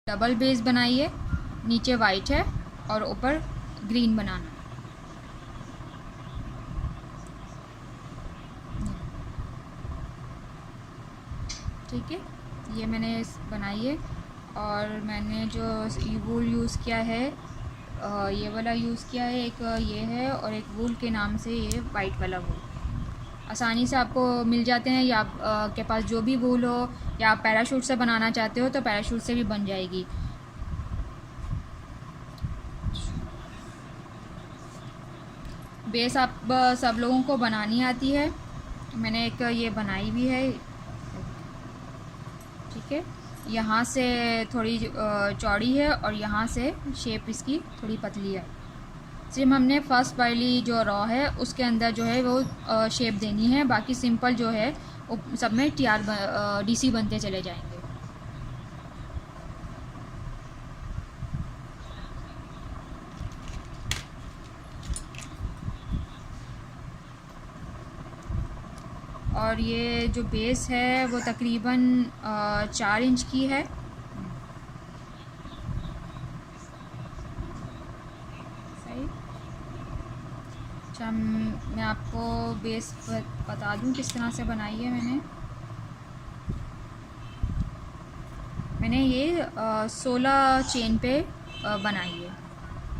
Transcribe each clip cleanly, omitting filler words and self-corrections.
Double base बनाइए, नीचे white है और ऊपर ग्रीन बनाना। ठीक है, ये मैंने बनाई है। और मैंने जो वूल यूज़ किया है, ये वाला यूज़ किया है, एक ये है और एक वूल के नाम से ये वाइट वाला वूल आसानी से आपको मिल जाते हैं, या आप के पास जो भी वूल हो, या आप पैराशूट से बनाना चाहते हो तो पैराशूट से भी बन जाएगी। बेस आप सब लोगों को बनानी आती है, मैंने एक ये बनाई भी है। ठीक है, यहाँ से थोड़ी चौड़ी है और यहाँ से शेप इसकी थोड़ी पतली है। सिर्फ हमने फर्स्ट वाली जो रॉ है उसके अंदर जो है वो शेप देनी है, बाकी सिंपल जो है वो सब में डीसी बनते चले जाएंगे। और ये जो बेस है वो तकरीबन 4 इंच की है। सही। अच्छा, मैं आपको बेस बता दूं किस तरह से बनाई है मैंने ये 16 चेन पे बनाई है।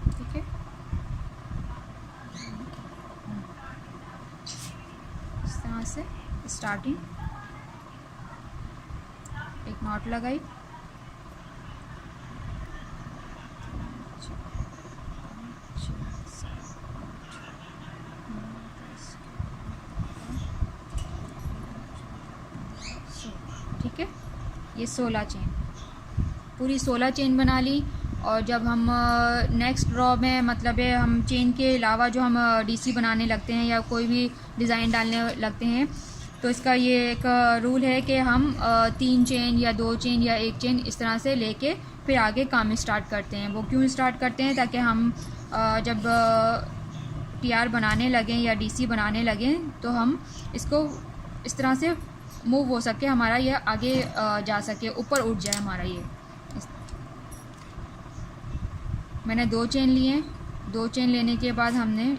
ठीक है, इस तरह से स्टार्टिंग एक नॉट लगाई, ठीक है, ये 16 चेन, पूरी 16 चेन बना ली। और जब हम नेक्स्ट ड्रॉ में, मतलब है हम चेन के अलावा जो हम डीसी बनाने लगते हैं या कोई भी डिज़ाइन डालने लगते हैं, तो इसका ये एक रूल है कि हम 3 चेन या 2 चेन या 1 चेन इस तरह से लेके फिर आगे काम स्टार्ट करते हैं। वो क्यों स्टार्ट करते हैं? ताकि हम जब टीआर बनाने लगें या डीसी बनाने लगें तो हम इसको इस तरह से मूव हो सके, हमारा ये आगे जा सके, ऊपर उठ जाए हमारा ये। मैंने 2 चेन लिए, 2 चेन लेने के बाद हमने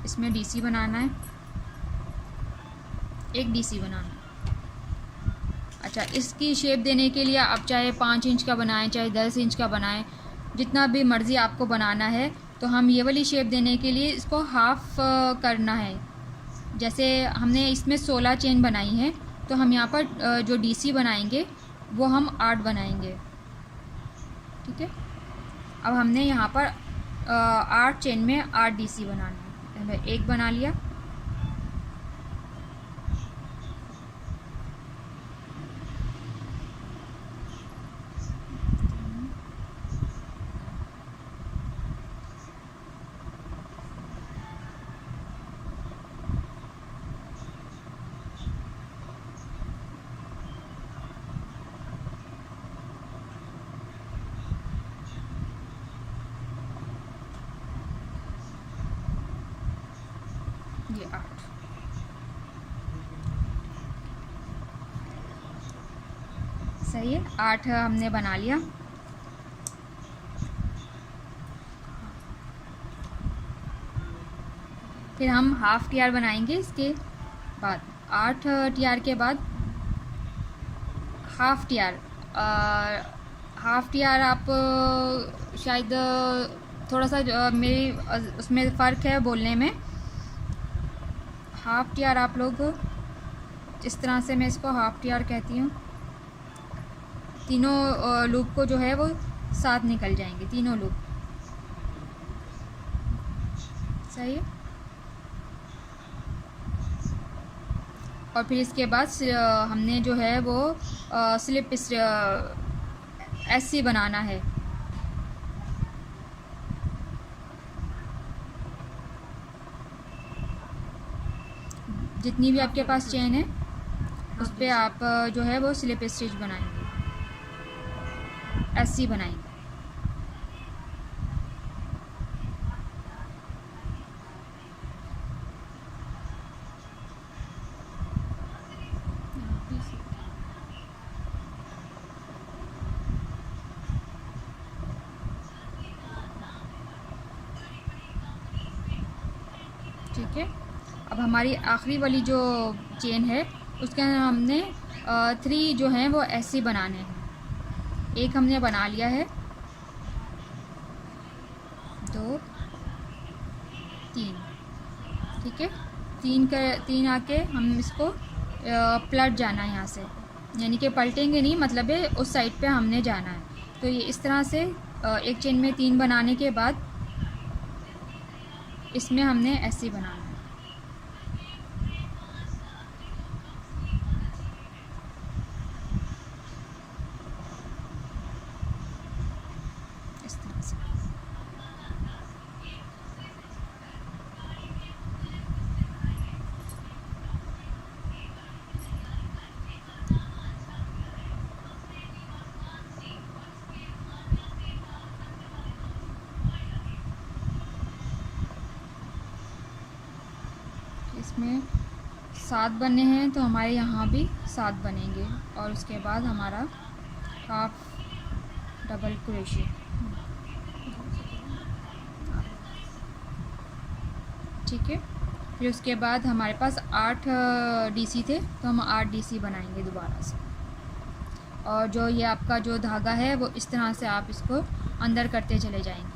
इसमें डीसी बनाना है, एक डीसी बनाना है। अच्छा, इसकी शेप देने के लिए आप चाहे 5 इंच का बनाएं, चाहे 10 इंच का बनाएं, जितना भी मर्ज़ी आपको बनाना है। तो हम ये वाली शेप देने के लिए इसको हाफ करना है। जैसे हमने इसमें 16 चेन बनाई है, तो हम यहाँ पर जो डीसी बनाएंगे वो हम 8 बनाएंगे। ठीक है, अब हमने यहाँ पर 8 चेन में 8 डीसी बनाना है। एक बना लिया, ये 8। सही है, 8 हमने बना लिया। फिर हम हाफ टीआर बनाएंगे इसके बाद। 8 टीआर के बाद हाफ टीआर। हाफ टीआर आप शायद थोड़ा सा मेरी उसमें फ़र्क है बोलने में। हाफ टीआर आप लोग इस तरह से, मैं इसको हाफ टीआर कहती हूँ। तीनों लूप को जो है वो साथ निकल जाएंगे, तीनों लूप। सही है। और फिर इसके बाद हमने जो है वो स्लिप एससी बनाना है। जितनी भी आपके पास चेन है उस पर आप जो है वो स्लिप स्टिच बनाएंगे, एससी बनाएंगे। ठीक है। अब हमारी आखिरी वाली जो चेन है उसके अंदर हमने 3 जो हैं वो ऐसे बनाने हैं। एक हमने बना लिया है, 2 3, ठीक है। 3 आके हम इसको पलट जाना है यहाँ से, यानी कि पलटेंगे नहीं, मतलब है उस साइड पे हमने जाना है। तो ये इस तरह से एक चेन में 3 बनाने के बाद इसमें हमने ऐसे बनाना है। इस तरह से इसमें 7 बने हैं, तो हमारे यहाँ भी 7 बनेंगे और उसके बाद हमारा हाफ डबल क्रोशे, ठीक है। फिर उसके बाद हमारे पास 8 डीसी थे, तो हम 8 डीसी बनाएंगे दोबारा से। और जो ये आपका जो धागा है वो इस तरह से आप इसको अंदर करते चले जाएंगे।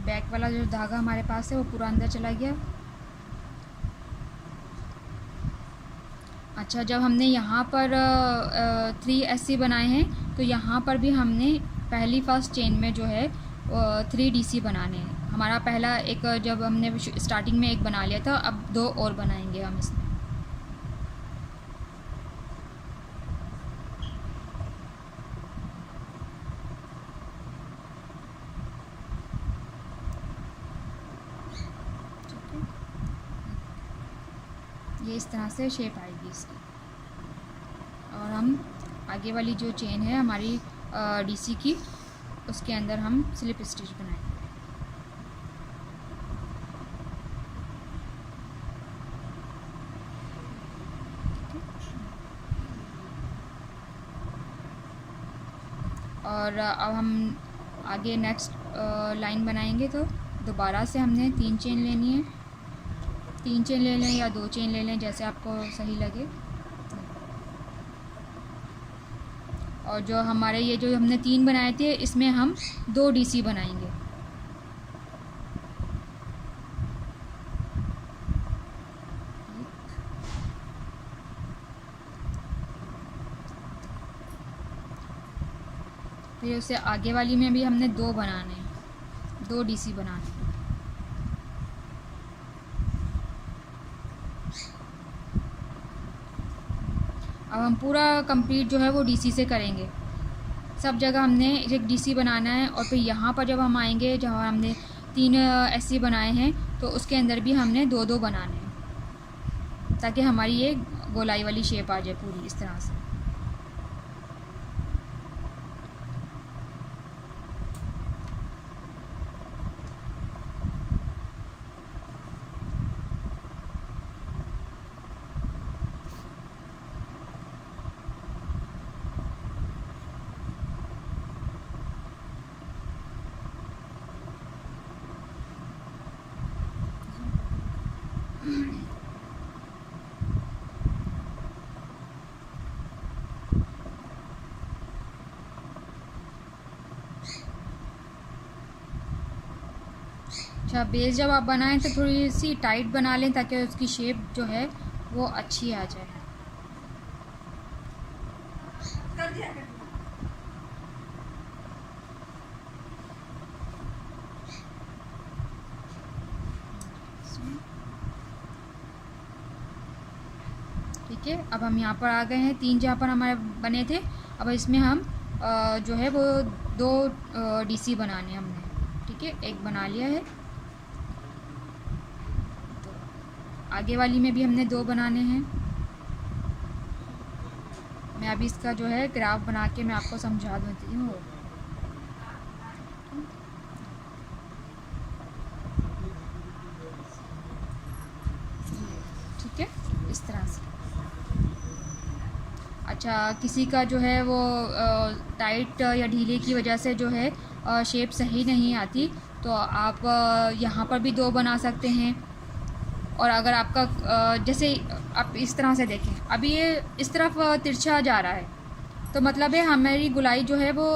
बैक वाला जो धागा हमारे पास है वो पूरा अंदर चला गया। अच्छा, जब हमने यहाँ पर 3 ऐसे बनाए हैं, तो यहाँ पर भी हमने पहली फर्स्ट चेन में जो है 3 डीसी बनाने हैं। हमारा पहला एक जब हमने स्टार्टिंग में एक बना लिया था, अब 2 और बनाएंगे हम इसमें। ये इस तरह से शेप आएगी इसकी। और हम आगे वाली जो चेन है हमारी डीसी की, उसके अंदर हम स्लिप स्टिच बनाएंगे। और अब हम आगे नेक्स्ट लाइन बनाएंगे, तो दोबारा से हमने 3 चेन लेनी है। 3 चेन ले लें या 2 चेन ले लें, जैसे आपको सही लगे। और जो हमारे ये जो हमने 3 बनाए थे, इसमें हम 2 डीसी बनाएंगे। फिर उससे आगे वाली में भी हमने 2 बनाने हैं, 2 डीसी बनाने हैं। अब हम पूरा कंप्लीट जो है वो डीसी से करेंगे। सब जगह हमने एक डीसी बनाना है, और फिर यहाँ पर जब हम आएंगे, जहाँ हमने 3 ऐसे बनाए हैं, तो उसके अंदर भी हमने 2-2 बनाने हैं, ताकि हमारी ये गोलाई वाली शेप आ जाए पूरी इस तरह से। अच्छा, बेस जब आप बनाएं तो थोड़ी सी टाइट बना लें, ताकि उसकी शेप जो है वो अच्छी आ जाए। ठीक है, अब हम यहाँ पर आ गए हैं, 3 जहाँ पर हमारे बने थे। अब इसमें हम जो है वो 2 DC बनाने हैं हमने। ठीक है, एक बना लिया है, तो आगे वाली में भी हमने 2 बनाने हैं। मैं अभी इसका जो है ग्राफ बना के मैं आपको समझा देती हूँ। ठीक है, इस तरह से। अच्छा, किसी का जो है वो टाइट या ढीले की वजह से जो है शेप सही नहीं आती, तो आप यहाँ पर भी 2 बना सकते हैं। और अगर आपका जैसे आप इस तरह से देखें, अभी ये इस तरफ तिरछा जा रहा है, तो मतलब है हमारी गुलाई जो है वो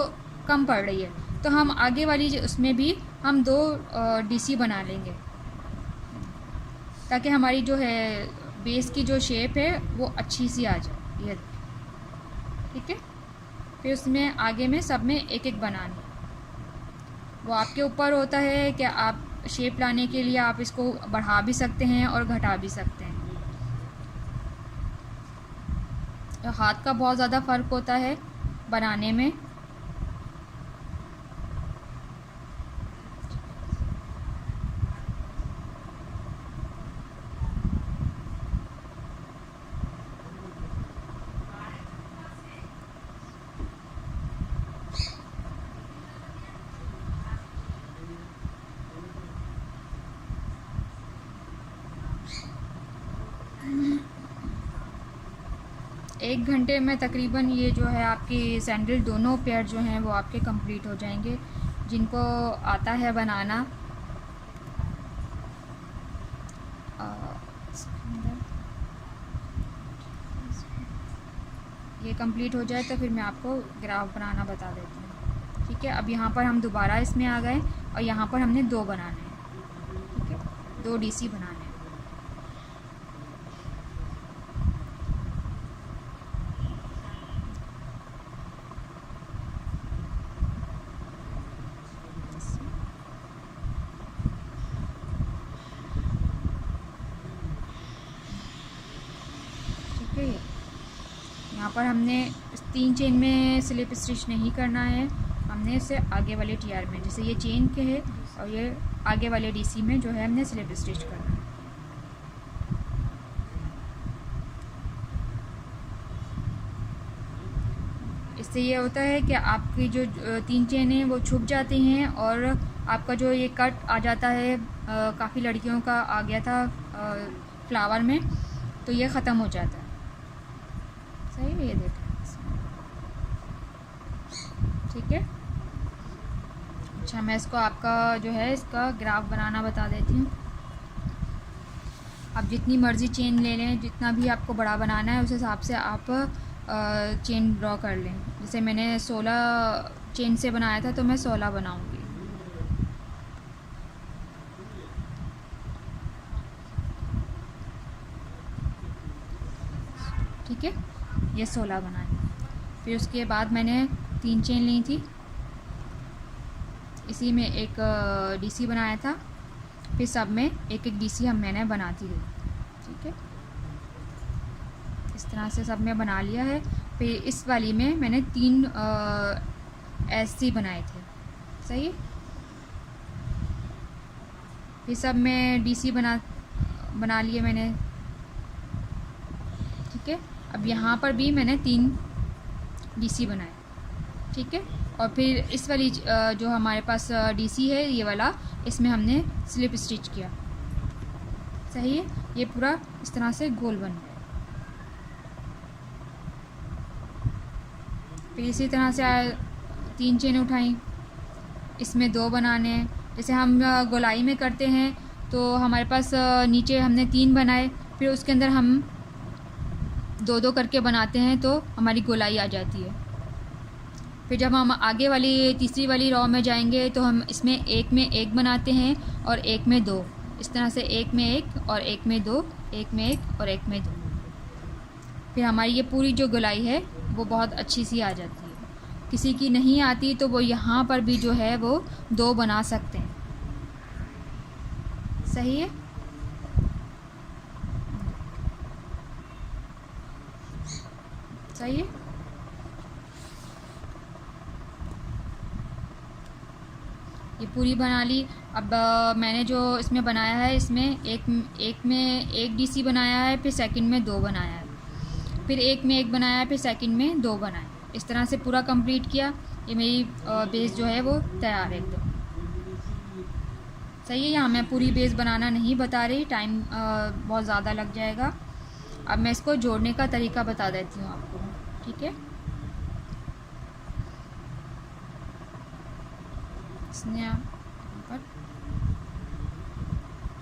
कम पड़ रही है, तो हम आगे वाली उसमें भी हम 2 DC बना लेंगे, ताकि हमारी जो है बेस की जो शेप है वो अच्छी सी आ जाए। ये ठीक है, फिर उसमें आगे में सब में एक एक बनाना। वो आपके ऊपर होता है कि आप शेप लाने के लिए आप इसको बढ़ा भी सकते हैं और घटा भी सकते हैं। हाथ का बहुत ज़्यादा फ़र्क होता है बनाने में। एक घंटे में तकरीबन ये जो है आपकी सैंडल दोनों पेयर जो हैं वो आपके कंप्लीट हो जाएंगे, जिनको आता है बनाना। ये कंप्लीट हो जाए तो फिर मैं आपको ग्राफ बनाना बता देती हूँ। ठीक है, अब यहाँ पर हम दोबारा इसमें आ गए और यहाँ पर हमने 2 बनाने हैं। ठीक है, 2 DC बनाने हैं। ठीक है, यहाँ पर हमने 3 चेन में स्लिप स्टिच नहीं करना है, हमने इसे आगे वाले TR में, जैसे ये चेन के है और ये आगे वाले DC में जो है हमने स्लिप स्टिच करना है। इससे ये होता है कि आपकी जो 3 चेन है वो छुप जाती हैं और आपका जो ये कट आ जाता है, काफ़ी लड़कियों का आ गया था फ्लावर में, तो ये ख़त्म हो जाता है। सही है, ये देखें। ठीक है, अच्छा मैं इसको आपका जो है इसका ग्राफ बनाना बता देती हूँ। आप जितनी मर्ज़ी चेन ले लें, जितना भी आपको बड़ा बनाना है उस हिसाब से आप चेन ड्रॉ कर लें। जैसे मैंने 16 चेन से बनाया था, तो मैं 16 बनाऊँगी। ठीक है, ये 16 बनाए। फिर उसके बाद मैंने 3 चेन ली थी, इसी में एक DC बनाया था, फिर सब में एक एक DC मैंने बनाती गई। ठीक है, इस तरह से सब में बना लिया है। फिर इस वाली में मैंने 3 SC बनाए थे। सही है, फिर सब में DC बना लिए मैंने। ठीक है, अब यहाँ पर भी मैंने 3 DC बनाए। ठीक है, और फिर इस वाली जो हमारे पास DC है ये वाला, इसमें हमने स्लिप स्टिच किया। सही है, ये पूरा इस तरह से गोल बन गया। फिर इसी तरह से 3 चेन उठाई, इसमें 2 बनाने हैं। जैसे हम गोलाई में करते हैं तो हमारे पास नीचे हमने 3 बनाए, फिर उसके अंदर हम 2-2 करके बनाते हैं, तो हमारी गोलाई आ जाती है। फिर जब हम आगे वाली तीसरी वाली रॉ में जाएंगे तो हम इसमें एक में 1 बनाते हैं और एक में 2, इस तरह से 1 में 1 और 1 में 2, 1 में 1 और 1 में 2। फिर हमारी ये पूरी जो गोलाई है वो बहुत अच्छी सी आ जाती है। किसी की नहीं आती तो वो यहाँ पर भी जो है वो 2 बना सकते हैं। सही है, सही है। ये पूरी बना ली। अब मैंने जो इसमें बनाया है, इसमें एक में एक डीसी बनाया है, फिर सेकंड में 2 बनाया है, फिर एक में 1 बनाया है, फिर सेकंड में 2 बनाए। इस तरह से पूरा कंप्लीट किया। ये मेरी बेस जो है वो तैयार है एकदम। सही है। यहाँ मैं पूरी बेस बनाना नहीं बता रही, टाइम बहुत ज़्यादा लग जाएगा। अब मैं इसको जोड़ने का तरीका बता देती हूँ आपको, ठीक है। इसने पर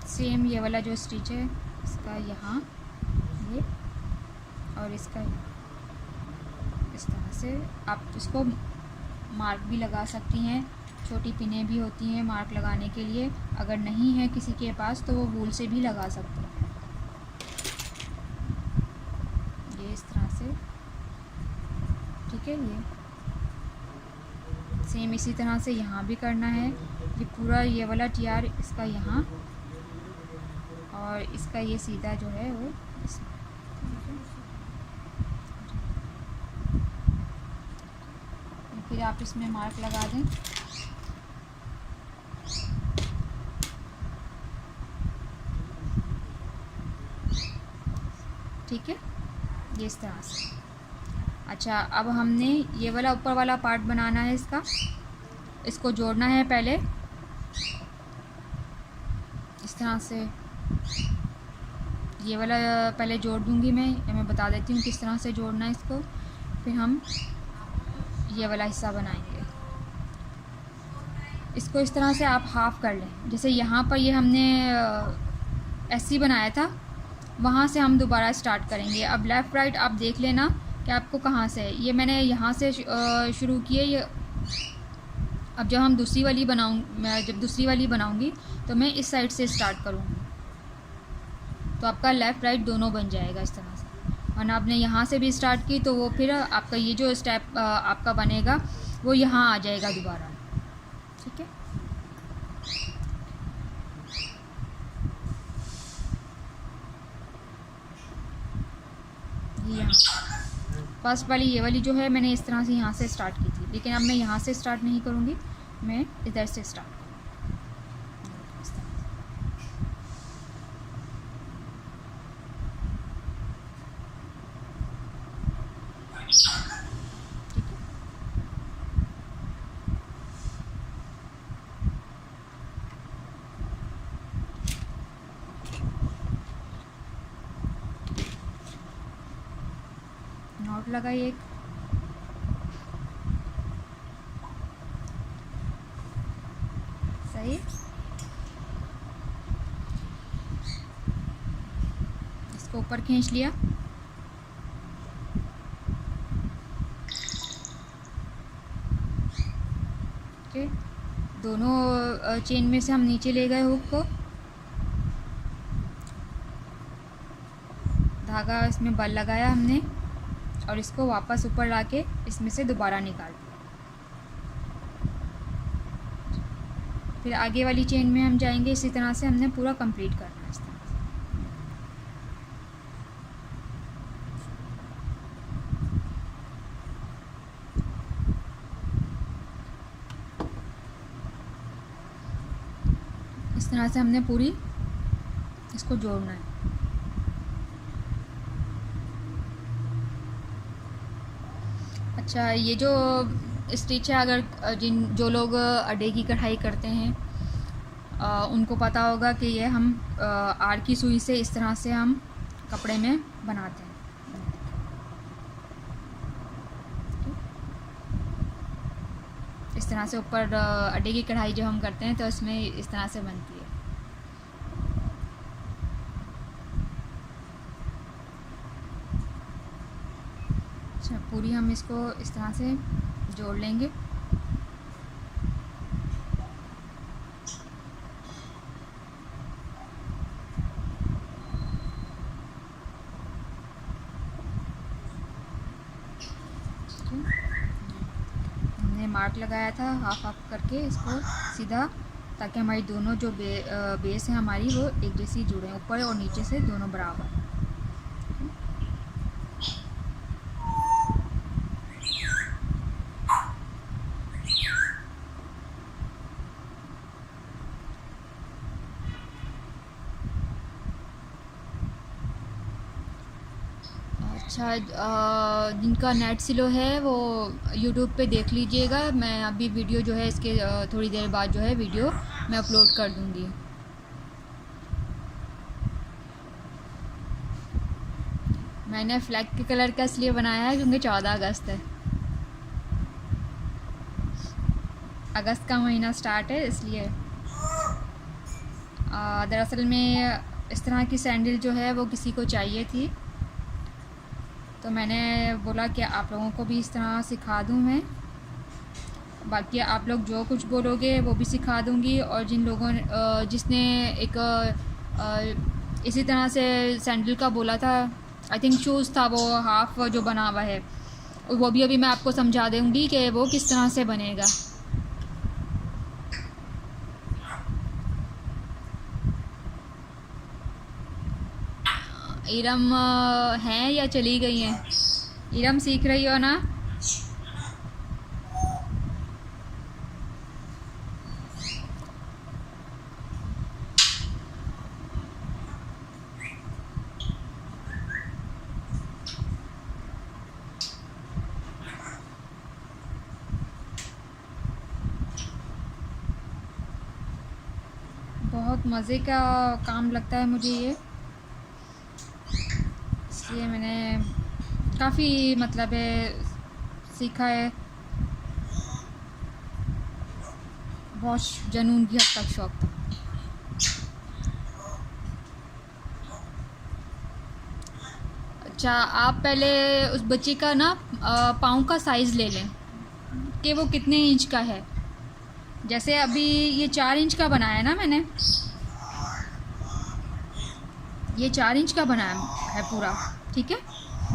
सेम ये वाला जो स्टिच है इसका यहाँ ये और इसका यहाँ, इस तरह से आप इसको मार्क भी लगा सकती हैं। छोटी पिनें भी होती हैं मार्क लगाने के लिए। अगर नहीं है किसी के पास तो वो वूल से भी लगा सकते हैं। ये इस तरह से, ठीक है। ये सेम इसी तरह से यहाँ भी करना है। ये पूरा ये वाला टियार इसका यहाँ और इसका ये सीधा जो है वो इसमें। फिर आप इसमें मार्क लगा दें। ठीक है, ये इस तरह से। अच्छा, अब हमने ये वाला ऊपर वाला पार्ट बनाना है इसका। इसको जोड़ना है पहले इस तरह से। ये वाला पहले जोड़ दूंगी मैं बता देती हूँ किस तरह से जोड़ना है इसको। फिर हम ये वाला हिस्सा बनाएंगे। इसको इस तरह से आप हाफ़ कर लें। जैसे यहाँ पर ये हमने ऐसी बनाया था, वहाँ से हम दोबारा स्टार्ट करेंगे। अब लेफ़्ट राइट आप देख लेना कि आपको कहाँ से है। ये मैंने यहाँ से शुरू किए। ये अब जब हम दूसरी वाली बनाऊँगी तो मैं इस साइड से स्टार्ट करूँगी, तो आपका लेफ़्ट राइट दोनों बन जाएगा इस तरह से। वरना आपने यहाँ से भी स्टार्ट की तो वो फिर आपका ये जो स्टेप आपका बनेगा वो यहाँ आ जाएगा दोबारा, ठीक है। यहाँ फर्स्ट वाली ये वाली जो है मैंने इस तरह से यहाँ से स्टार्ट की थी, लेकिन अब मैं यहाँ से स्टार्ट नहीं करूँगी, मैं इधर से स्टार्ट। नॉट लगाई एक, सही। इसको ऊपर खींच लिया। ओके, दोनों चेन में से हम नीचे ले गए हुक को, धागा इसमें बल लगाया हमने और इसको वापस ऊपर लाके इसमें से दोबारा निकाल दिया। फिर आगे वाली चेन में हम जाएंगे। इसी तरह से हमने पूरा कंप्लीट करना है इस तरह से। इस तरह से हमने पूरी इसको जोड़ना है। अच्छा, ये जो स्टिच है, अगर जो लोग अड्डे की कढ़ाई करते हैं उनको पता होगा कि ये हम आर की सुई से इस तरह से हम कपड़े में बनाते हैं। इस तरह से ऊपर अड्डे की कढ़ाई जो हम करते हैं तो इसमें इस तरह से बनती है। अच्छा, पूरी हम इसको इस तरह से जोड़ लेंगे। हमने मार्क लगाया था हाफ हाफ करके इसको सीधा, ताकि हमारी दोनों जो बेस है हमारी वो एक जैसी जुड़े, ऊपर और नीचे से दोनों बराबर। अच्छा, जिनका नेट स्लो है वो यूट्यूब पे देख लीजिएगा। मैं अभी वीडियो जो है इसके थोड़ी देर बाद जो है वीडियो मैं अपलोड कर दूँगी। मैंने फ्लैग के कलर का इसलिए बनाया है क्योंकि 14 अगस्त है, अगस्त का महीना स्टार्ट है इसलिए। दरअसल में इस तरह की सैंडल जो है वो किसी को चाहिए थी, तो मैंने बोला कि आप लोगों को भी इस तरह सिखा दूं मैं। बाकी आप लोग जो कुछ बोलोगे वो भी सिखा दूंगी। और जिन लोगों जिसने एक इसी तरह से सैंडल का बोला था, आई थिंक शूज़ था, वो हाफ जो बना हुआ है, वो भी अभी मैं आपको समझा दूंगी कि वो किस तरह से बनेगा। इरम हैं या चली गई हैं? इरम सीख रही हो ना? बहुत मज़े का काम लगता है मुझे ये, इसलिए मैंने काफ़ी मतलब है सीखा है। बहुत जुनून की हद तक शौक था। अच्छा, आप पहले उस बच्चे का ना पाँव का साइज़ ले लें कि वो कितने इंच का है। जैसे अभी ये 4 इंच का बनाया है ना मैंने, ये 4 इंच का बनाया है पूरा, ठीक है।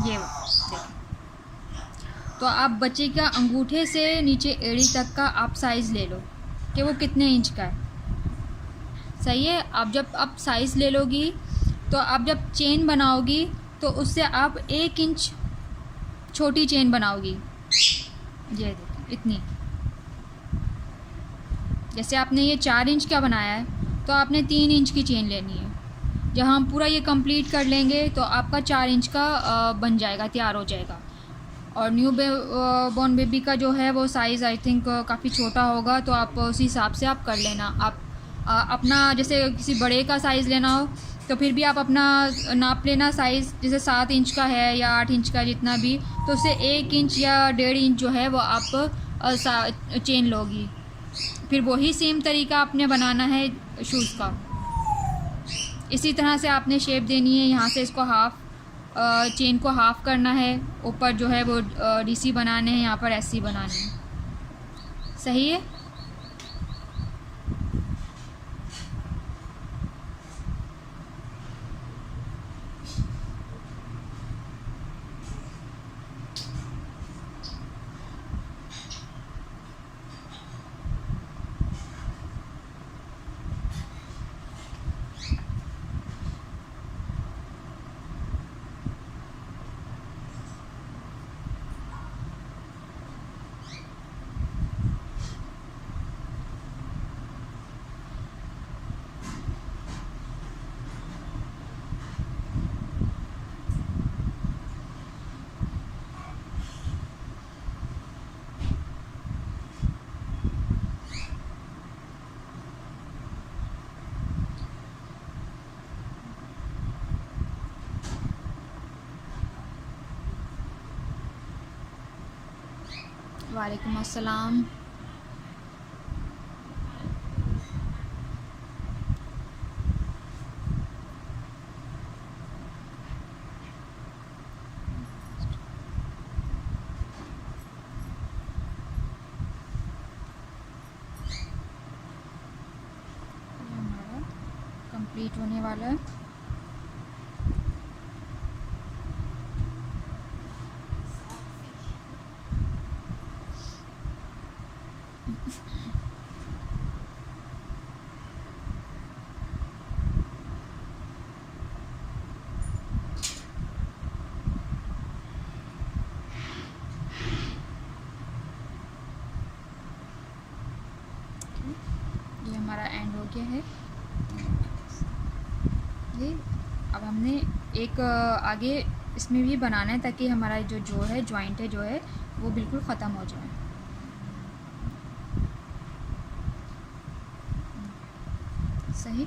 ये देखिए, तो आप बच्चे का अंगूठे से नीचे एड़ी तक का आप साइज़ ले लो कि वो कितने इंच का है। सही है। आप साइज़ ले लोगी तो आप जब चेन बनाओगी तो उससे आप 1 इंच छोटी चेन बनाओगी। ये देखिए इतनी। जैसे आपने ये 4 इंच का बनाया है तो आपने 3 इंच की चेन लेनी है। जब हम पूरा ये कंप्लीट कर लेंगे तो आपका 4 इंच का बन जाएगा, तैयार हो जाएगा। और न्यू बॉर्न बेबी का जो है वो साइज़ आई थिंक काफ़ी छोटा होगा, तो आप उसी हिसाब से आप कर लेना। आप अपना जैसे किसी बड़े का साइज़ लेना हो तो फिर भी आप अपना नाप लेना साइज़, जैसे 7 इंच का है या 8 इंच का जितना भी, तो उससे 1 इंच या 1.5 इंच जो है वो आप चेन लोगी। फिर वही सेम तरीका आपने बनाना है शूज़ का। इसी तरह से आपने शेप देनी है। यहाँ से इसको हाफ चेन को हाफ करना है, ऊपर जो है वो डीसी बनाने हैं, यहाँ पर एससी बनाने हैं। सही है। वालेकुम अस्सलाम। हमारा कंप्लीट होने वाला है। ये हमारा एंड हो गया है। ये अब हमने एक आगे इसमें भी बनाना है ताकि हमारा जो जोड़ है, जॉइंट है जो है, वो बिल्कुल ख़त्म हो जाए। सही,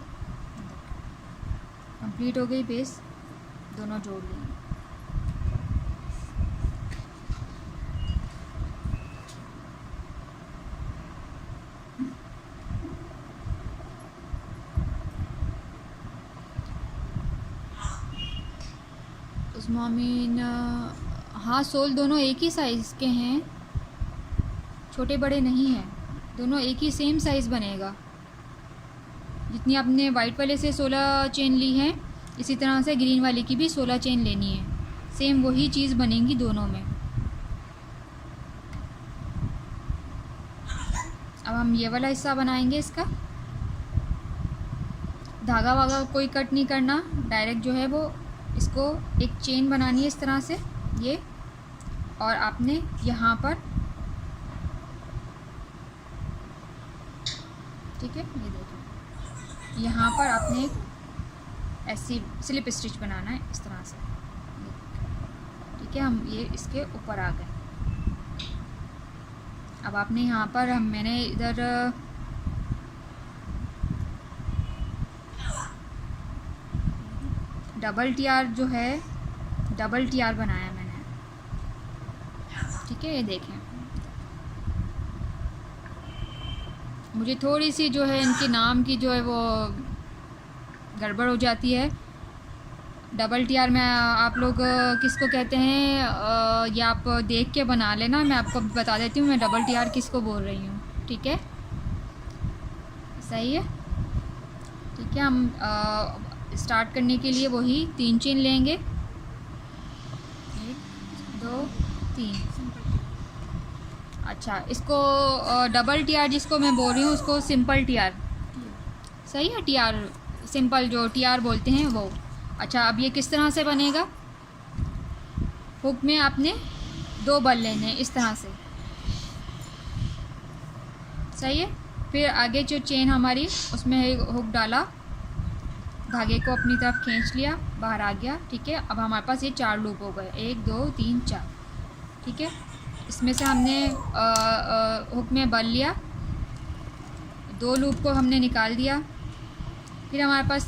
कंप्लीट हो गई बेस, दोनों जोड़ लिए। उस्मामीन, हाँ सोल दोनों एक ही साइज़ के हैं, छोटे बड़े नहीं हैं, दोनों एक ही सेम साइज़ बनेगा। जितनी आपने वाइट वाले से 16 चेन ली है, इसी तरह से ग्रीन वाली की भी 16 चेन लेनी है, सेम वही चीज़ बनेगी दोनों में। अब हम ये वाला हिस्सा बनाएंगे इसका। धागा वागा कोई कट नहीं करना, डायरेक्ट जो है वो इसको एक चेन बनानी है इस तरह से ये, और आपने यहाँ पर, ठीक है, ये देखो यहाँ पर आपने एक ऐसी स्लिप स्टिच बनाना है इस तरह से, ठीक है। हम ये इसके ऊपर आ गए। अब आपने यहाँ पर मैंने इधर डबल टीआर जो है, डबल टीआर बनाया मैंने, ठीक है। ये देखें, मुझे थोड़ी सी जो है इनके नाम की जो है वो गड़बड़ हो जाती है। डबल टीआर में आप लोग किसको कहते हैं, ये आप देख के बना लेना, मैं आपको बता देती हूँ मैं डबल टीआर किसको बोल रही हूँ, ठीक है। सही है, ठीक है। हम स्टार्ट करने के लिए वही 3 चेन लेंगे, 1 2 3। अच्छा, इसको डबल टीआर जिसको मैं बोल रही हूँ उसको सिंपल टीआर, सही है, टीआर सिंपल जो टीआर बोलते हैं वो। अच्छा, अब ये किस तरह से बनेगा, हुक में आपने 2 बल लेने हैं इस तरह से, सही है। फिर आगे जो चेन हमारी उसमें हुक डाला, धागे को अपनी तरफ खींच लिया, बाहर आ गया, ठीक है। अब हमारे पास ये 4 लूप हो गए, 1 2 3 4, ठीक है। इसमें से हमने हुक में बल लिया, 2 लूप को हमने निकाल दिया, फिर हमारे पास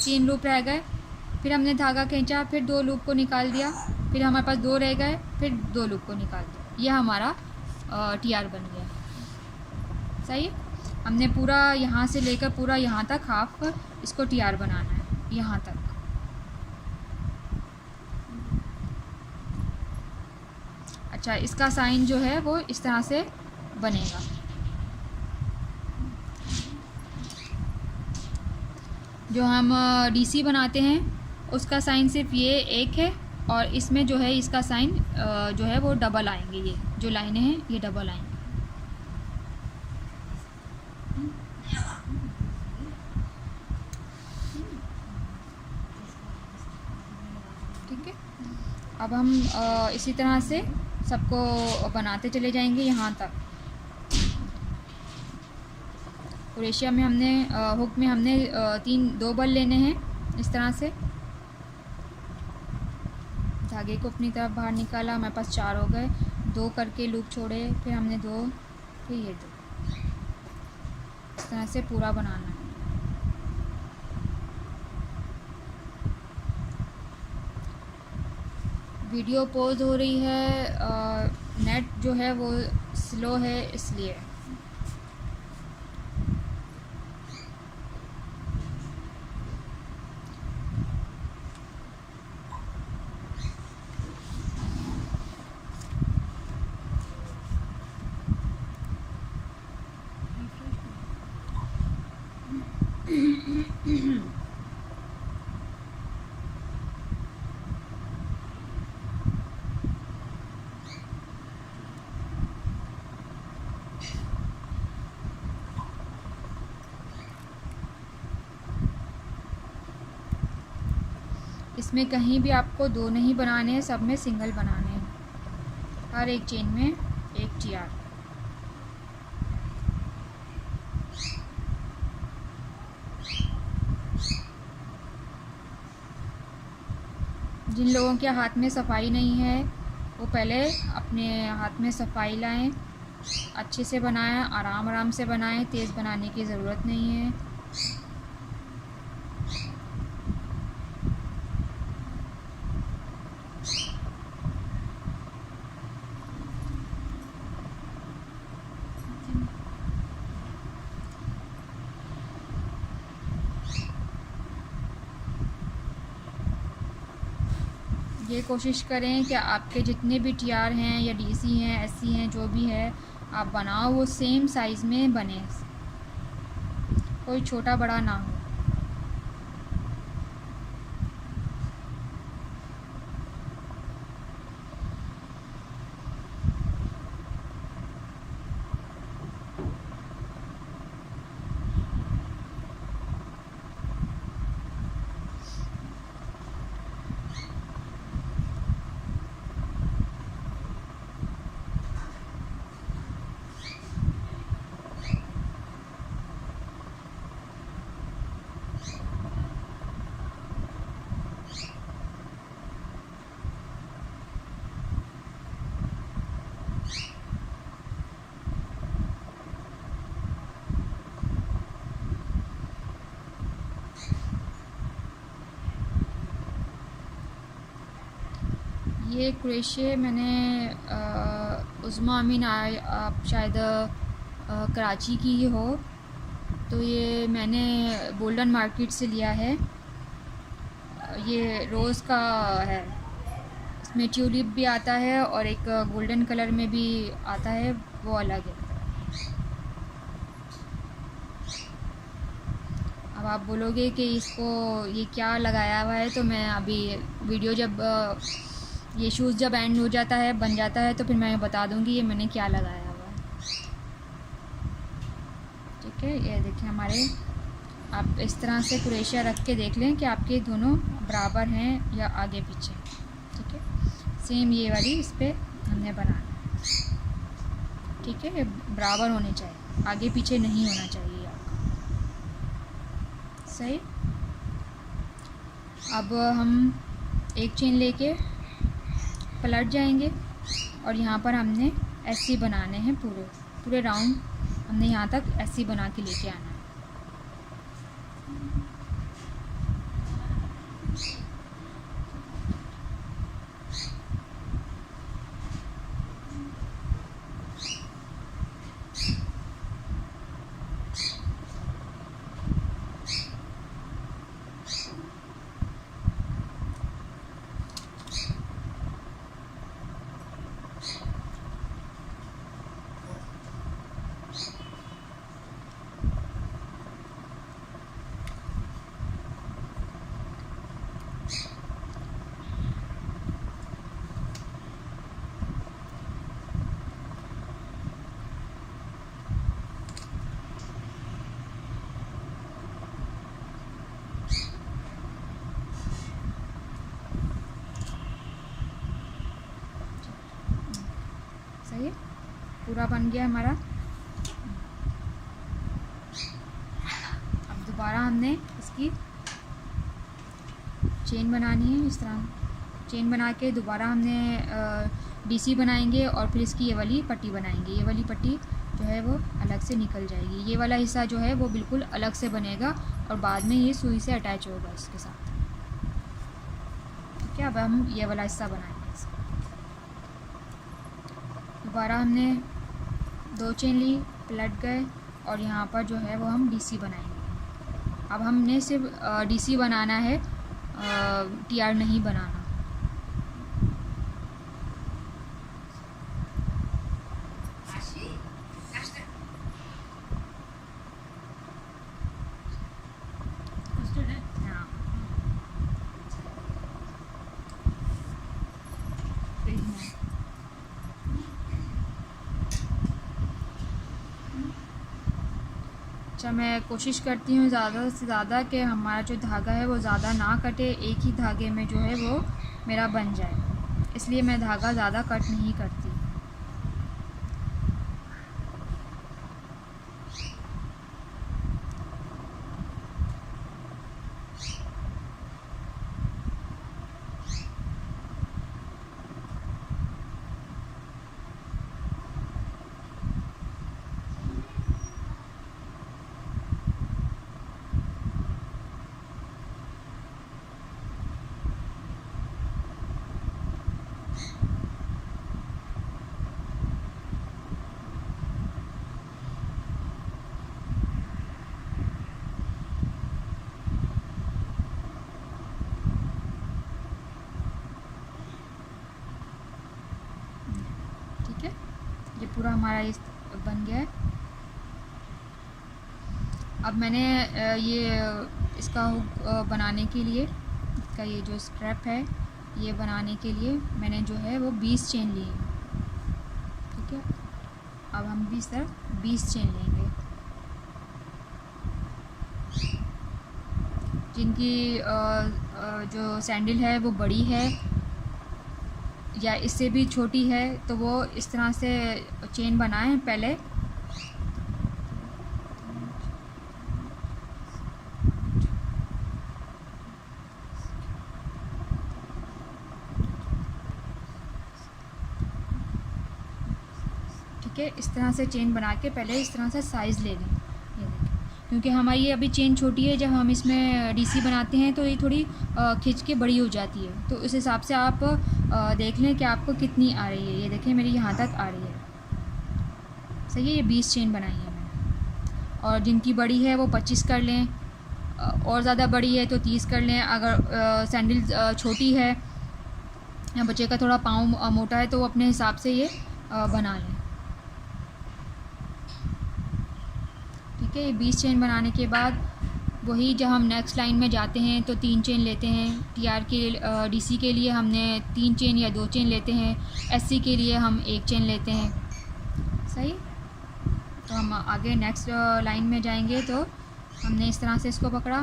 3 लूप रह गए, फिर हमने धागा खींचा, फिर 2 लूप को निकाल दिया, फिर हमारे पास 2 रह गए, फिर 2 लूप को निकाल दिया, यह हमारा टीआर बन गया, सही है। हमने पूरा यहाँ से लेकर पूरा यहाँ तक हाफ इसको टीआर बनाना है, यहाँ तक। अच्छा, इसका साइन जो है वो इस तरह से बनेगा। जो हम डीसी बनाते हैं उसका साइन सिर्फ ये एक है, और इसमें जो है इसका साइन जो है वो डबल आएंगे, ये जो लाइनें हैं ये डबल आएंगी, ठीक है। अब हम इसी तरह से सबको बनाते चले जाएंगे यहाँ तक। क्रोशिया में हमने हुक में हमने 2 बल लेने हैं इस तरह से, धागे को अपनी तरफ बाहर निकाला, हमारे पास 4 हो गए, 2 करके लूप छोड़े, फिर हमने 2, फिर ये 2, इस तरह से पूरा बनाना है। वीडियो पॉज हो रही है, नेट जो है वो स्लो है इसलिए। इसमें कहीं भी आपको 2 नहीं बनाने हैं, सब में सिंगल बनाने हैं, हर एक चेन में एक टीआर। जिन लोगों के हाथ में सफाई नहीं है वो पहले अपने हाथ में सफाई लाएं, अच्छे से बनाएं, आराम आराम से बनाएं, तेज़ बनाने की ज़रूरत नहीं है। ये कोशिश करें कि आपके जितने भी टीआर हैं या डीसी हैं, एससी हैं, जो भी है आप बनाओ वो सेम साइज़ में बने, कोई छोटा बड़ा ना हो। ये क्रोशे मैंने उज़्मा अमीन आप शायद कराची की ही हो, तो ये मैंने गोल्डन मार्केट से लिया है। ये रोज़ का है, इसमें ट्यूलिप भी आता है और एक गोल्डन कलर में भी आता है, वो अलग है। अब आप बोलोगे कि इसको ये क्या लगाया हुआ है, तो मैं अभी वीडियो जब ये शूज़ जब एंड हो जाता है, बन जाता है, तो फिर मैं बता दूंगी ये मैंने क्या लगाया हुआ है। ठीक है, ये देखिए हमारे, आप इस तरह से क्रोशिया रख के देख लें कि आपके दोनों बराबर हैं या आगे पीछे। ठीक है, सेम ये वाली इस पर हमने बनाना है। ठीक है, बराबर होने चाहिए, आगे पीछे नहीं होना चाहिए आपका। सही। अब हम एक चेन लेके पलट जाएंगे और यहाँ पर हमने ऐसे बनाने हैं, पूरे पूरे राउंड हमने यहाँ तक ऐसे बना के लेके आना है। सही है, पूरा बन गया हमारा। अब दोबारा हमने इसकी चेन बनानी है, इस तरह चेन बना के दोबारा हमने डीसी बनाएंगे और फिर इसकी ये वाली पट्टी बनाएंगे। ये वाली पट्टी जो है वो अलग से निकल जाएगी, ये वाला हिस्सा जो है वो बिल्कुल अलग से बनेगा और बाद में ये सुई से अटैच होगा इसके साथ। ठीक है, अब हम ये वाला हिस्सा बनाएंगे। दोबारा हमने 2 चेन ली, पलट गए और यहाँ पर जो है वो हम डीसी बनाएंगे। अब हमने सिर्फ डीसी बनाना है, टीआर नहीं बनाना। अच्छा, मैं कोशिश करती हूँ ज़्यादा से ज़्यादा कि हमारा जो धागा है वो ज़्यादा ना कटे, एक ही धागे में जो है वो मेरा बन जाए, इसलिए मैं धागा ज़्यादा कट नहीं करती। ये पूरा हमारा इस बन गया है। अब मैंने ये इसका हुक बनाने के लिए, इसका ये जो स्ट्रैप है ये बनाने के लिए मैंने जो है वो 20 चेन ली है। ठीक है, अब हम भी इस तरह 20 चेन लेंगे। जिनकी जो सैंडल है वो बड़ी है या इससे भी छोटी है तो वो इस तरह से चेन बनाएं पहले। ठीक है, इस तरह से चेन बना के पहले इस तरह से साइज़ ले लें। ये देखें, क्योंकि हमारी ये अभी चेन छोटी है, जब हम इसमें डीसी बनाते हैं तो ये थोड़ी खिंच के बड़ी हो जाती है। तो उस हिसाब से आप देख लें कि आपको कितनी आ रही है। ये देखें मेरी यहाँ तक आ रही है। सही है, ये 20 चेन बनाई है मैंने। और जिनकी बड़ी है वो 25 कर लें, और ज़्यादा बड़ी है तो 30 कर लें। अगर सैंडल छोटी है या बच्चे का थोड़ा पाँव मोटा है तो वो अपने हिसाब से ये बना लें। ठीक है, ये 20 चेन बनाने के बाद वही जब हम नेक्स्ट लाइन में जाते हैं तो 3 चेन लेते हैं। टीआर के डीसी के लिए हमने 3 चेन या 2 चेन लेते हैं। एससी के लिए हम 1 चेन लेते हैं। सही, तो हम आगे नेक्स्ट लाइन में जाएंगे तो हमने इस तरह से इसको पकड़ा,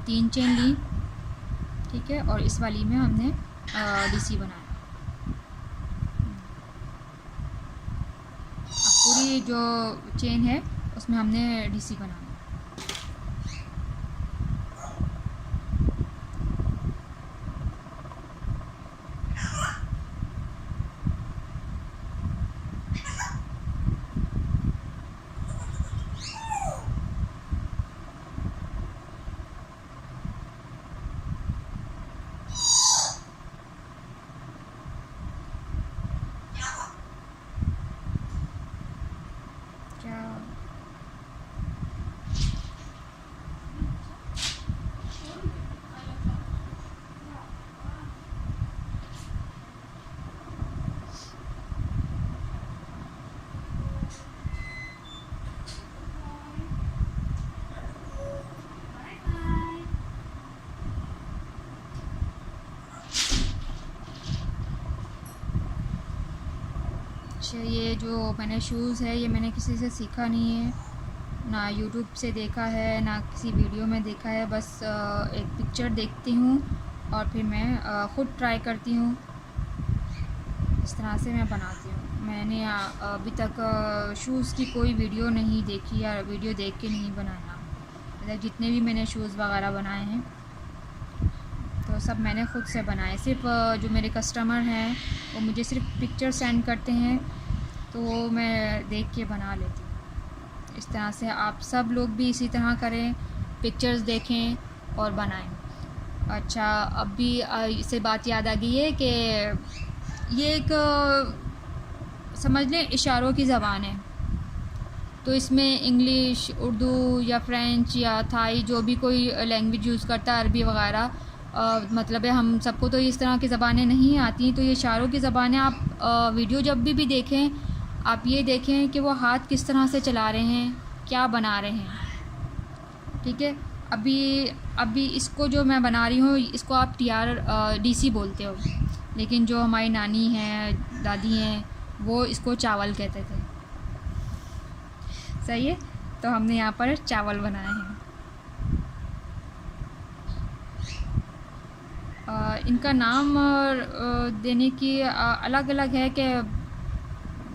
3 चेन ली। ठीक है, और इस वाली में हमने डीसी बनाया। अब पूरी जो चेन है उसमें हमने डीसी बनाया। ये जो मैंने शूज़ है ये मैंने किसी से सीखा नहीं है, ना यूट्यूब से देखा है ना किसी वीडियो में देखा है। बस एक पिक्चर देखती हूँ और फिर मैं ख़ुद ट्राई करती हूँ। इस तरह से मैं बनाती हूँ। मैंने अभी तक शूज़ की कोई वीडियो नहीं देखी या वीडियो देख के नहीं बनाया। मतलब जितने भी मैंने शूज़ वगैरह बनाए हैं तो सब मैंने ख़ुद से बनाए। सिर्फ जो मेरे कस्टमर हैं वो मुझे सिर्फ पिक्चर सेंड करते हैं तो वो मैं देख के बना लेती हूँ। इस तरह से आप सब लोग भी इसी तरह करें, पिक्चर्स देखें और बनाएं। अच्छा, अब भी इससे बात याद आ गई है कि ये एक समझ लें इशारों की ज़बान है। तो इसमें इंग्लिश, उर्दू या फ्रेंच या थाई जो भी कोई लैंग्वेज यूज़ करता है, अरबी वगैरह, मतलब है हम सबको तो इस तरह की ज़बानें नहीं आती। तो ये इशारों की ज़बानें आप वीडियो जब भी देखें आप ये देखें कि वो हाथ किस तरह से चला रहे हैं, क्या बना रहे हैं। ठीक है, अभी इसको जो मैं बना रही हूँ इसको आप डीसी बोलते हो, लेकिन जो हमारी नानी हैं, दादी हैं, वो इसको चावल कहते थे। सही है, तो हमने यहाँ पर चावल बनाए हैं। इनका नाम देने की अलग अलग है कि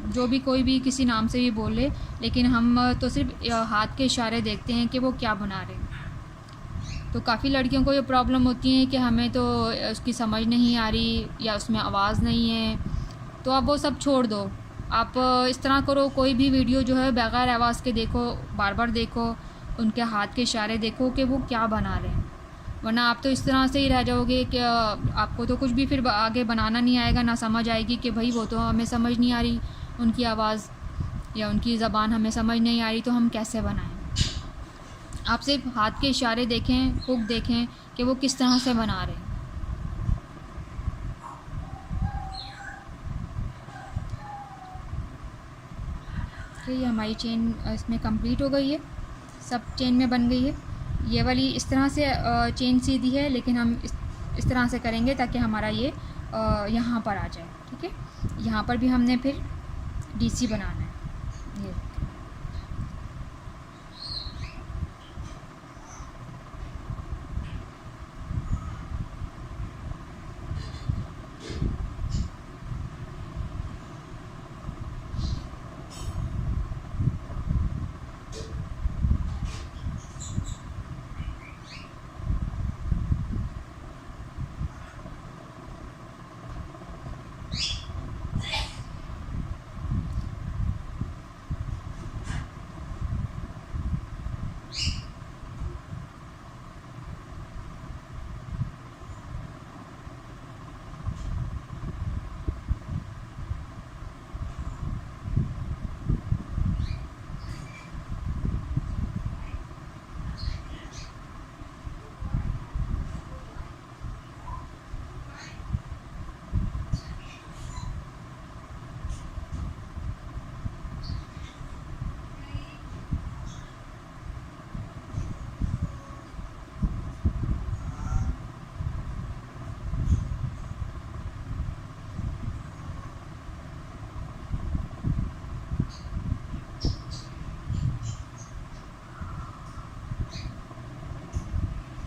जो भी कोई भी किसी नाम से भी बोले, लेकिन हम तो सिर्फ हाथ के इशारे देखते हैं कि वो क्या बना रहे हैं। तो काफ़ी लड़कियों को ये प्रॉब्लम होती है कि हमें तो उसकी समझ नहीं आ रही या उसमें आवाज़ नहीं है। तो आप वो सब छोड़ दो, आप इस तरह करो, कोई भी वीडियो जो है बग़ैर आवाज़ के देखो, बार बार देखो, उनके हाथ के इशारे देखो कि वो क्या बना रहे हैं। वरना आप तो इस तरह से ही रह जाओगे कि आपको तो कुछ भी फिर आगे बनाना नहीं आएगा, ना समझ आएगी कि भाई वो तो हमें समझ नहीं आ रही, उनकी आवाज़ या उनकी ज़बान हमें समझ नहीं आ रही, तो हम कैसे बनाएं। आप सिर्फ हाथ के इशारे देखें, हुक देखें कि वो किस तरह से बना रहे हैं। देखिए ये हमारी चेन इसमें कंप्लीट हो गई है, सब चेन में बन गई है। ये वाली इस तरह से चेन सीधी है, लेकिन हम इस तरह से करेंगे ताकि हमारा ये यहाँ पर आ जाए। ठीक है, यहाँ पर भी हमने फिर डीसी बनाना है। ये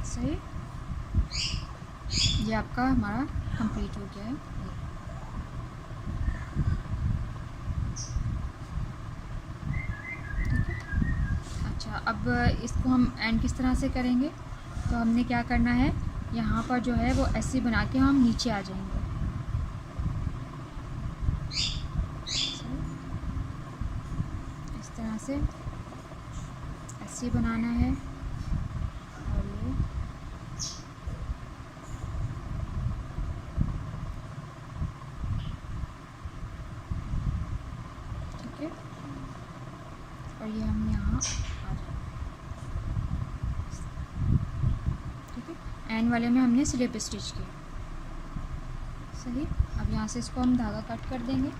सही, ये आपका हमारा कंप्लीट हो गया है। ठीक है, अच्छा अब इसको हम एंड किस तरह से करेंगे, तो हमने क्या करना है, यहाँ पर जो है वो ऐसे बना के हम नीचे आ जाएंगे। इस तरह से ऐसे बनाना है, और ये ठीक है, और ये हम यहाँ आ जाएंगे। ठीक है, एंड वाले में हमने स्लिप स्टिच किया। सही, अब यहाँ से इसको हम धागा कट कर देंगे।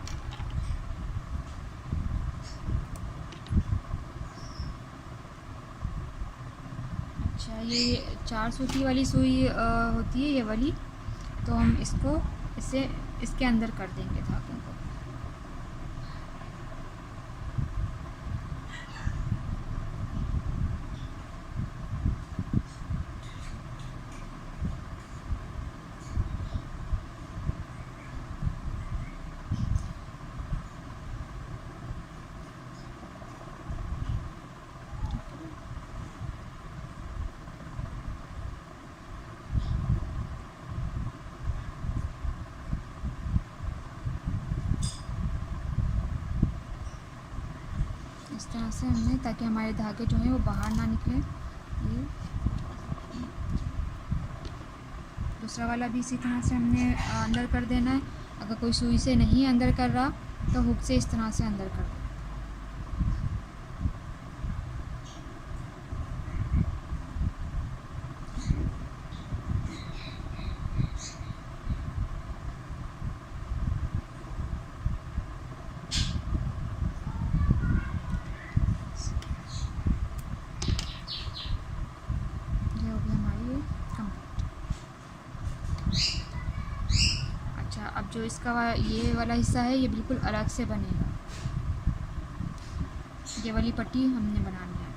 अच्छा, ये 4 सूती वाली सुई होती है ये वाली, तो हम इसको इसे इसके अंदर कर देंगे धागे को। इस तरह से हमने, ताकि हमारे धागे जो हैं वो बाहर ना निकले। ये दूसरा वाला भी इसी तरह से हमने अंदर कर देना है। अगर कोई सुई से नहीं अंदर कर रहा तो हुक से इस तरह से अंदर कर दें। अब जो इसका ये वाला हिस्सा है ये बिल्कुल अलग से बनेगा। ये वाली पट्टी हमने बनानी है।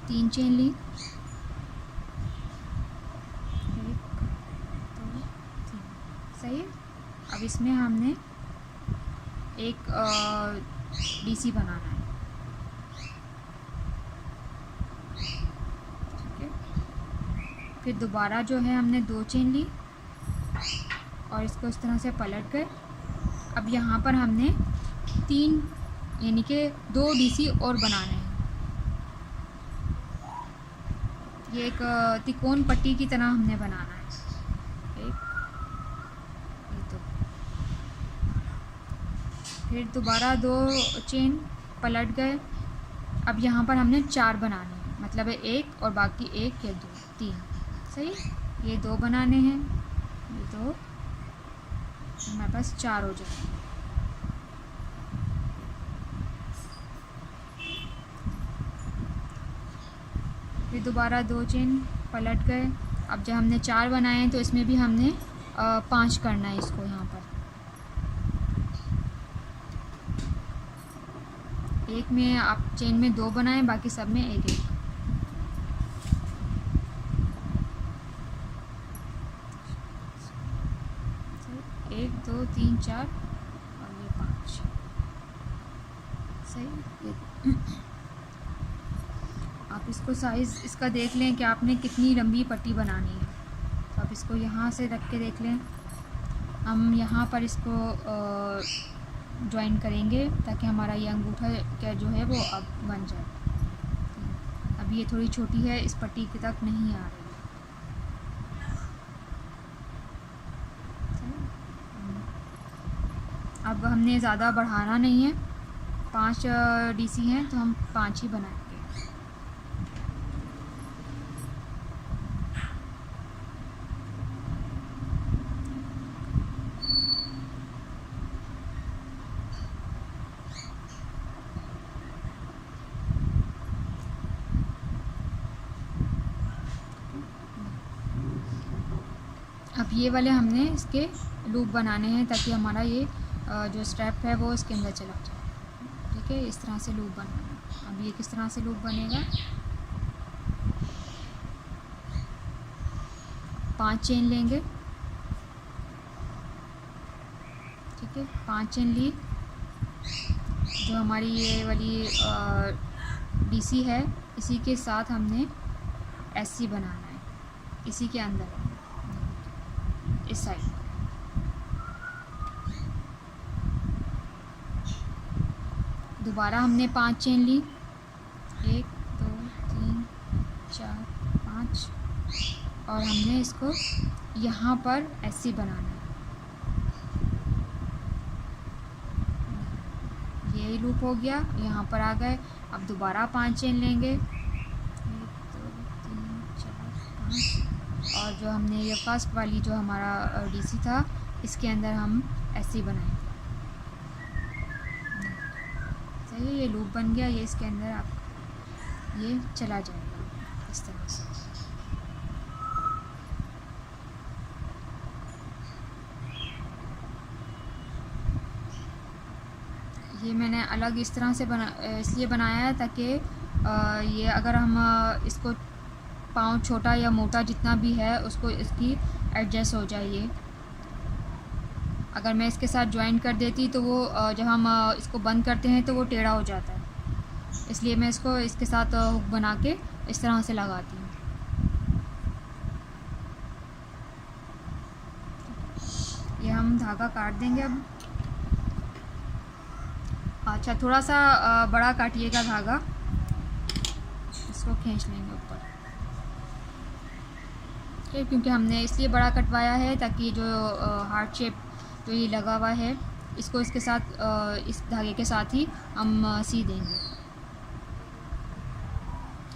तीन चेन ली, 1 2 3, सही है। अब इसमें हमने एक डीसी बनाना है। फिर दोबारा जो है हमने 2 चेन ली और इसको इस तरह से पलट कर, अब यहाँ पर हमने 3 यानी कि 2 डीसी और बनाने हैं। ये एक तिकोन पट्टी की तरह हमने बनाना है। 1 2, फिर दोबारा 2 चेन पलट गए। अब यहाँ पर हमने 4 बनाने हैं, मतलब है 1 और बाकी 1 या 2 3, सही। ये 2 बनाने हैं, ये 2 हमारे पास 4 हो जाएंगे। फिर दोबारा 2 चेन पलट गए। अब जब हमने 4 बनाए हैं तो इसमें भी हमने 5 करना है इसको। यहाँ पर एक में आप चेन में 2 बनाएं, बाकी सब में एक एक। एक 2 3 4 और ये 5। सही। आप इसको साइज़ इसका देख लें कि आपने कितनी लंबी पट्टी बनानी है। तो आप इसको यहाँ से रख के देख लें। हम यहाँ पर इसको ज्वाइन करेंगे ताकि हमारा ये अंगूठा क्या जो है वो अब बन जाए। अब ये थोड़ी छोटी है, इस पट्टी के तक नहीं आ रही। अब हमने ज़्यादा बढ़ाना नहीं है, 5 डीसी हैं तो हम 5 ही बनाएंगे। अब ये वाले हमने इसके लूप बनाने हैं ताकि हमारा ये जो स्टेप है वो इसके अंदर चला जाए। ठीक है, इस तरह से लूप बनाना है। अब ये किस तरह से लूप बनेगा, 5 चेन लेंगे। ठीक है, 5 चेन ली। जो हमारी ये वाली डीसी है इसी के साथ हमने एससी बनाना है, इसी के अंदर इस साइड। दोबारा हमने 5 चेन ली, 1 2 3 4 5 और हमने इसको यहाँ पर एससी बनाना है। ये लूप हो गया, यहाँ पर आ गए। अब दोबारा 5 चेन लेंगे, 1 2 3 4 5 और जो हमने ये फर्स्ट वाली जो हमारा डीसी था इसके अंदर हम एससी बनाएंगे। सही है, ये लूप बन गया। ये इसके अंदर आप ये चला जाएगा इस तरह से। ये मैंने अलग इस तरह से इसलिए बनाया है ताकि ये अगर हम इसको पाँव छोटा या मोटा जितना भी है उसको इसकी एडजस्ट हो जाए। ये अगर मैं इसके साथ ज्वाइन कर देती तो वो जब हम इसको बंद करते हैं तो वो टेढ़ा हो जाता है, इसलिए मैं इसको इसके साथ हुक बना के इस तरह से लगाती हूँ। ये हम धागा काट देंगे अब। अच्छा, थोड़ा सा बड़ा काटिएगा धागा, इसको खींच लेंगे ऊपर। ठीक, क्योंकि हमने इसलिए बड़ा कटवाया है ताकि जो हार्ट शेप जो ये लगा हुआ है इसको इसके साथ इस धागे के साथ ही हम सी देंगे।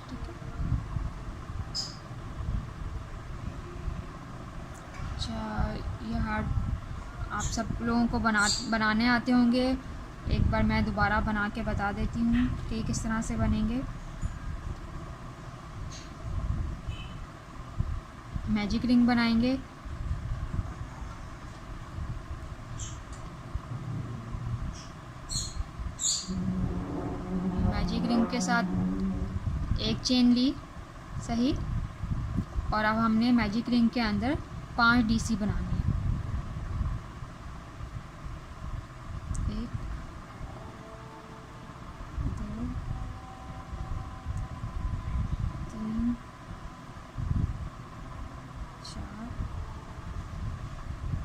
ठीक है। अच्छा, ये हार्ट आप सब लोगों को बनाने आते होंगे। एक बार मैं दोबारा बना के बता देती हूँ कि किस तरह से बनेंगे। मैजिक रिंग बनाएंगे। मैजिक रिंग के साथ एक चेन ली, सही। और अब हमने मैजिक रिंग के अंदर 5 डीसी बनाने हैं। 1 2 3 4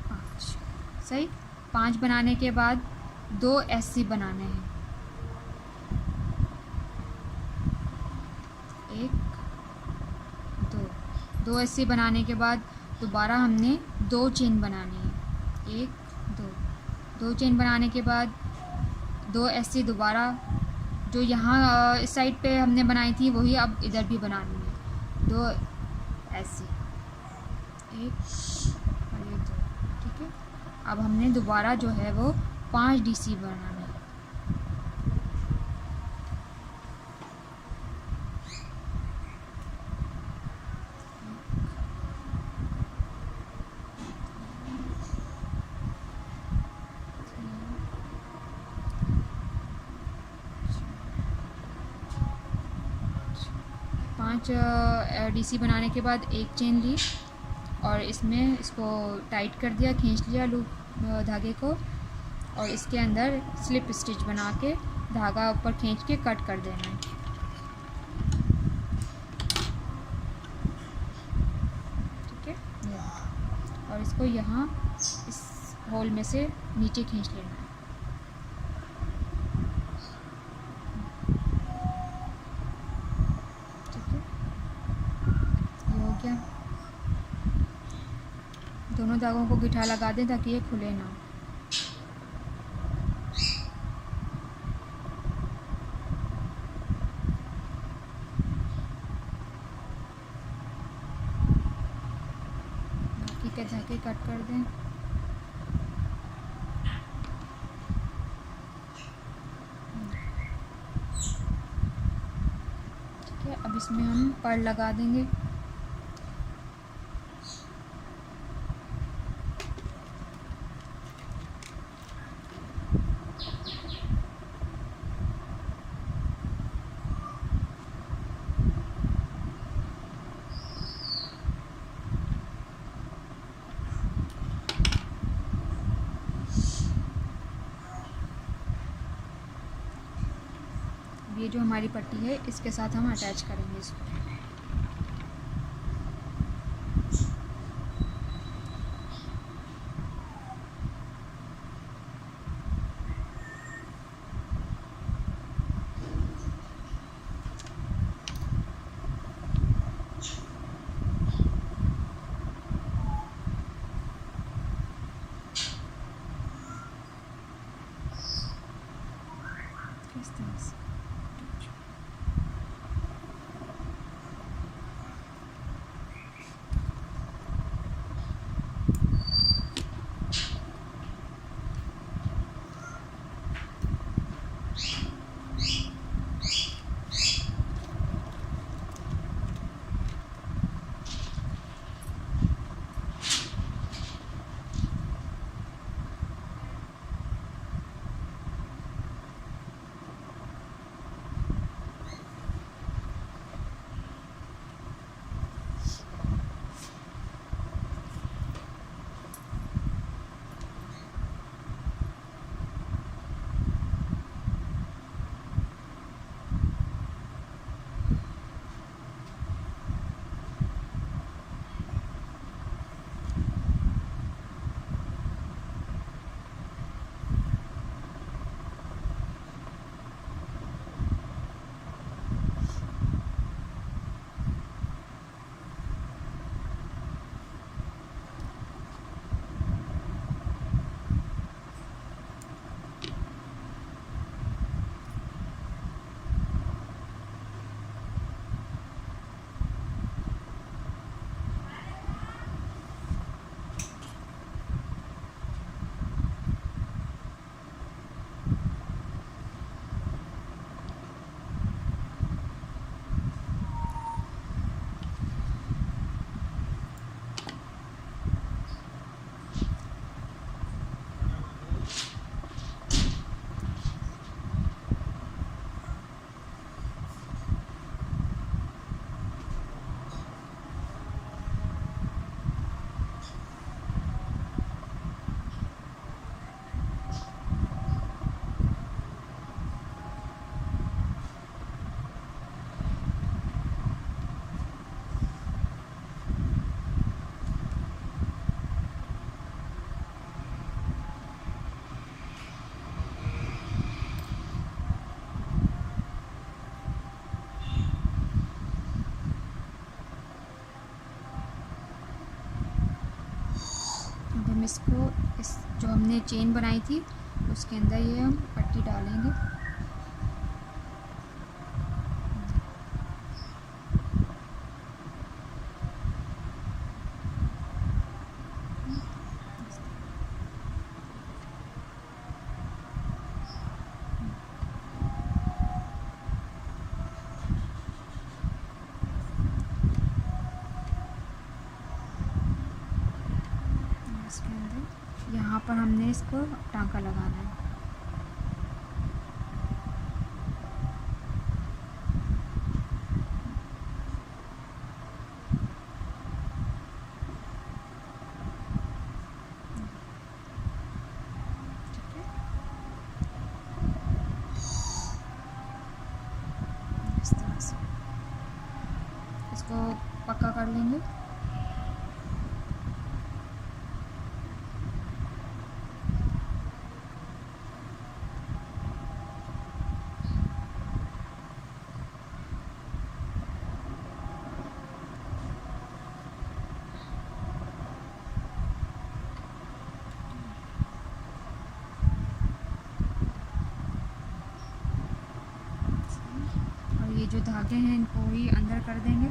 5। सही, 5 बनाने के बाद 2 एससी बनाने हैं। 1 2 एससी बनाने के बाद दोबारा हमने 2 चेन बनानी है। 1 2 चेन बनाने के बाद 2 एससी दोबारा जो यहाँ इस साइड पे हमने बनाई थी वही अब इधर भी बनानी है। 2 एससी, 1 और ये 2। ठीक है, अब हमने दोबारा जो है वो 5 डीसी बनाना है। पाँच डीसी बनाने के बाद एक चेन ली और इसमें इसको टाइट कर दिया, खींच लिया लूप धागे को, और इसके अंदर स्लिप स्टिच बना के धागा ऊपर खींच के कट कर देना है। ठीक है, और इसको यहाँ इस होल में से नीचे खींच लेना है। ठीक है, ये हो गया। दोनों धागों को गिठा लगा दें ताकि ये खुले ना। बाकी के धागे कट कर दें। ठीक है, अब इसमें हम पर्ल लगा देंगे। ये जो हमारी पट्टी है इसके साथ हम अटैच करेंगे इसको। इस तरह से हम इसको इस जो हमने चेन बनाई थी उसके अंदर ये हम पट्टी डालेंगे। हमने इसको टांका लगाना है। इस तरह से इसको पक्का कर लेंगे। और ये जो धागे हैं इनको ही अंदर कर देंगे।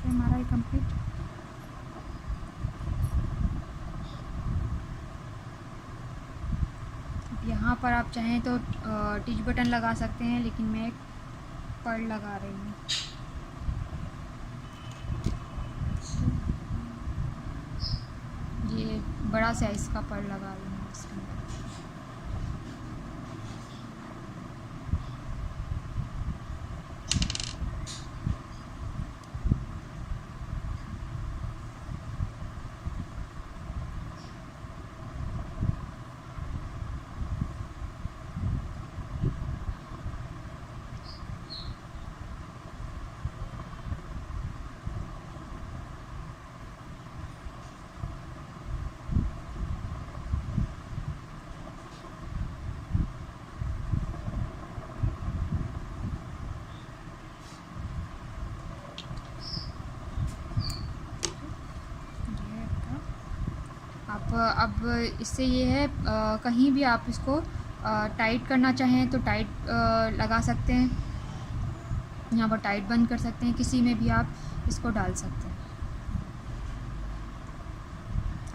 हमारा ये कंप्लीट। यहाँ पर आप चाहें तो टिच बटन लगा सकते हैं, लेकिन मैं एक पर्ल लगा रही हूँ। ये बड़ा साइज़ का पर्ल लगा रही हूँ इसके अंदर। अब इससे ये है कहीं भी आप इसको टाइट करना चाहें तो टाइट लगा सकते हैं। यहाँ पर टाइट बंद कर सकते हैं, किसी में भी आप इसको डाल सकते हैं।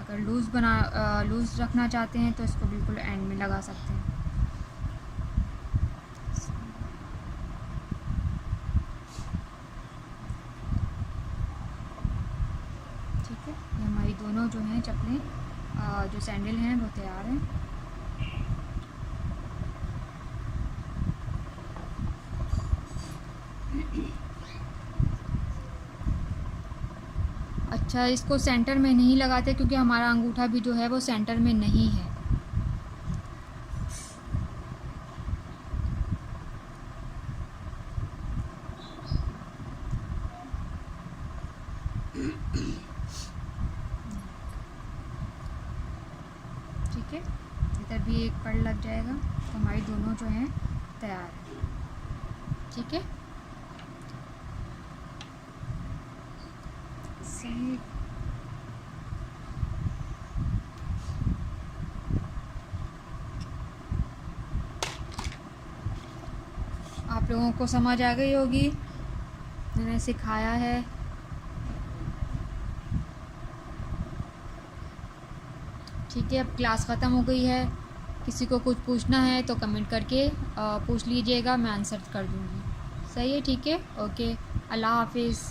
अगर लूज़ रखना चाहते हैं तो इसको बिल्कुल एंड में लगा सकते हैं। ठीक है, ये हमारी दोनों जो हैं चप्पलें जो सैंडल हैं वो तैयार हैं। अच्छा, इसको सेंटर में नहीं लगाते क्योंकि हमारा अंगूठा भी जो है वो सेंटर में नहीं है। ठीक है, इधर भी एक पर्ल लग जाएगा तो हमारी दोनों जो हैं तैयार है। ठीक है, सही। आप लोगों को समझ आ गई होगी, मैंने सिखाया है। ठीक है, अब क्लास ख़त्म हो गई है। किसी को कुछ पूछना है तो कमेंट करके पूछ लीजिएगा, मैं आंसर कर दूँगी। सही है, ठीक है, ओके, अल्लाह हाफिज़।